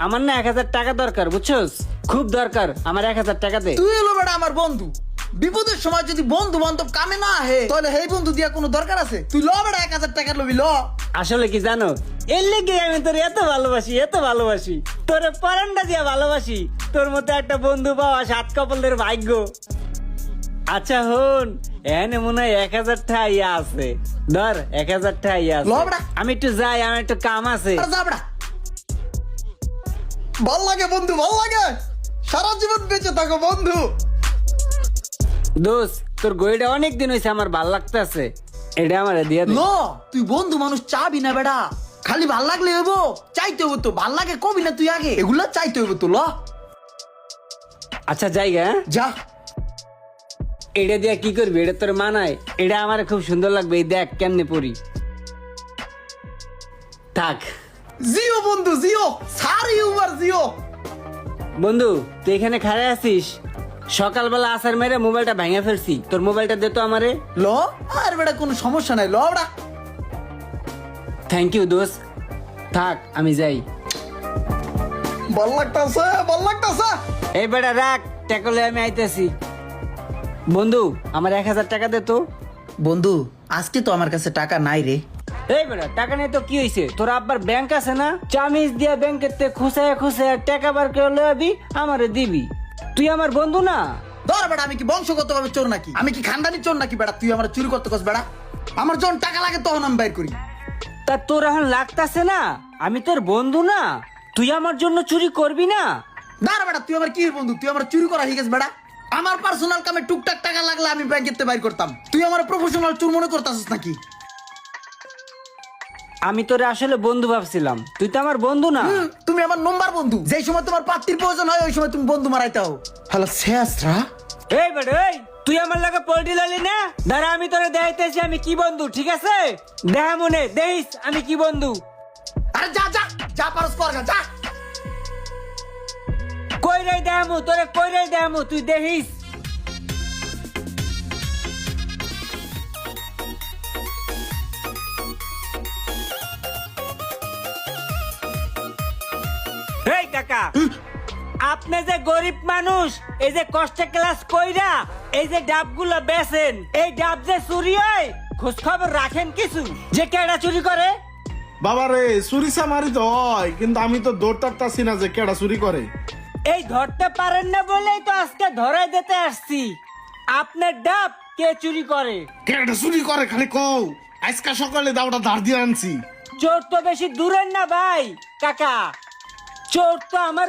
আমার না 1000 টাকা দরকার, বুঝছস? খুব দরকার আমার 1000 টাকা দে। তুই হলো বেটা আমার বন্ধু, বিপদের সময় যদি বন্ধু বান্ধব কামে না আহে তাহলে এই বন্ধু দিয়া কোনো দরকার আছে? তুই ল বেটা 1000 টাকা লবি ল। আসলে কি জানো, এর লেগে আমি তোর এত ভালোবাসি, তোরে পরান্ডা দিয়া ভালোবাসি। তোর মতো একটা বন্ধু পাওয়া সাত কপালের ভাগ্য। আচ্ছা হন, এনে মনে হয় 1000 টাকা ইয়া আছে, ধর 1000 টাকা ইয়া আছে। ল বেটা। আমি একটু যাই, আমার একটু কাম আছে। আরে যা বেটা। ভাল লাগে বন্ধু, ভাল লাগে, সারা জীবন বেঁচে থাকো বন্ধু। দোস্ত, তোর গইটা অনেক দিন হয়েছে, আমার ভাল লাগতেছে, এটা আমার দিয়া দে। ল, তুই বন্ধু মানুষ চাবি না বেটা, খালি ভাল লাগলে হইব, চাইতে হইব তো। ভাল লাগে কবি না তুই আগে, এগুলা চাইতে হইব তো। ল আচ্ছা জায়গা, হ্যাঁ? যা। এটা দিয়া কি করবি? এটা তোর মানায়? এটা আমার খুব সুন্দর লাগবে, এই দেখ কেমনে পরি। থাক জিও বন্ধু জিও, সারি উবার জিও। বন্ধু, তুই এখানে খাড়ায় আছিস? সকালবেলা আসার মেরে মোবাইলটা ভেঙে ফেলছি, তোর মোবাইলটা দে তো আমারে। ল, আর বেটা কোনো সমস্যা নাই, ল বেটা। থ্যাংক ইউ দোস্ত, থাক আমি যাই। ভাল লাগতাছে, ভাল লাগতাছে। এই বেটা রাখ, টাকলে আমি আইতেছি। বন্ধু, আমার 1000 টাকা দে তো। বন্ধু, আজকে তো আমার কাছে টাকা নাই রে। এই বেটা, টাকা নেই তো কি হয়েছে? তোর আব্বার ব্যাংক আছে না? চামিজ দিয়া ব্যাংকের তে খুশায় টাকা বার করে লবি, আমারে দিবি। তুই আমার বন্ধু না? ধর বেটা, আমি কি বংশগত ভাবে চোর নাকি? আমি কি খানদানি চোর নাকি বেটা? তুই আমার চুরি করতে কস বেটা? আমার যখন টাকা লাগে তখন আমি বাইর করি। তা তোর এখন লাগতাছে না আমি তোর বন্ধু না? তুই আমার জন্য চুরি করবি না? ধর বেটা, তুই আমার কি বন্ধু? তুই আমার চুরি করা হয়ে গেছে বেটা। আমার পার্সোনাল কামে টুকটাক টাকা লাগলে আমি ব্যাংকের তে বাইর করতাম। তুই আমার প্রফেশনাল চোর মনে করতাছিস নাকি? আমি তোরে আসলে বন্ধু ভাবছিলাম, তুই তো আমার বন্ধু না। তুমি আমার নম্বর বন্ধু, যেই সময় তোমার পাত্রীর প্রয়োজন হয় ওই সময় তুমি বন্ধু মারাইতাও। হ্যালো শেষরা। এই বেটা, এই তুই আমার লাগে পোল্ট্রি লালি না? দাঁড়া, আমি তোরে দেখাইতেছি আমি কি বন্ধু, ঠিক আছে? দেখা মনে দেখিস আমি কি বন্ধু। আরে যা যা যা, পারস কর গা, যা। কই রে দেখামু তোরে, কই রে দেখামু, তুই দেখিস। এই কাকা, আপনি যে গরিব মানুষ, এই যে কষ্টে ক্লাস কইরা এই যে ডাবগুলো বেচেন, এই ডাব যে চুরি হয় খোঁজ খবর রাখেন কিছু, যে কেডা চুরি করে? বাবারে, চুরি চামারি তো হয়, কিন্তু আমি তো দৌড় তারতাছি না যে কেডা চুরি করে। এই ধরতে পারেন না বলেই তো আজকে ধরাই দিতে আসছি। আপনার ডাব কে চুরি করে? কেডা চুরি করে খালি কও। আজকা সকালে দাওটা ধার দিয়ে আনছি। চোর তো বেশি দূরের না ভাই কাকা, চোর তো আমার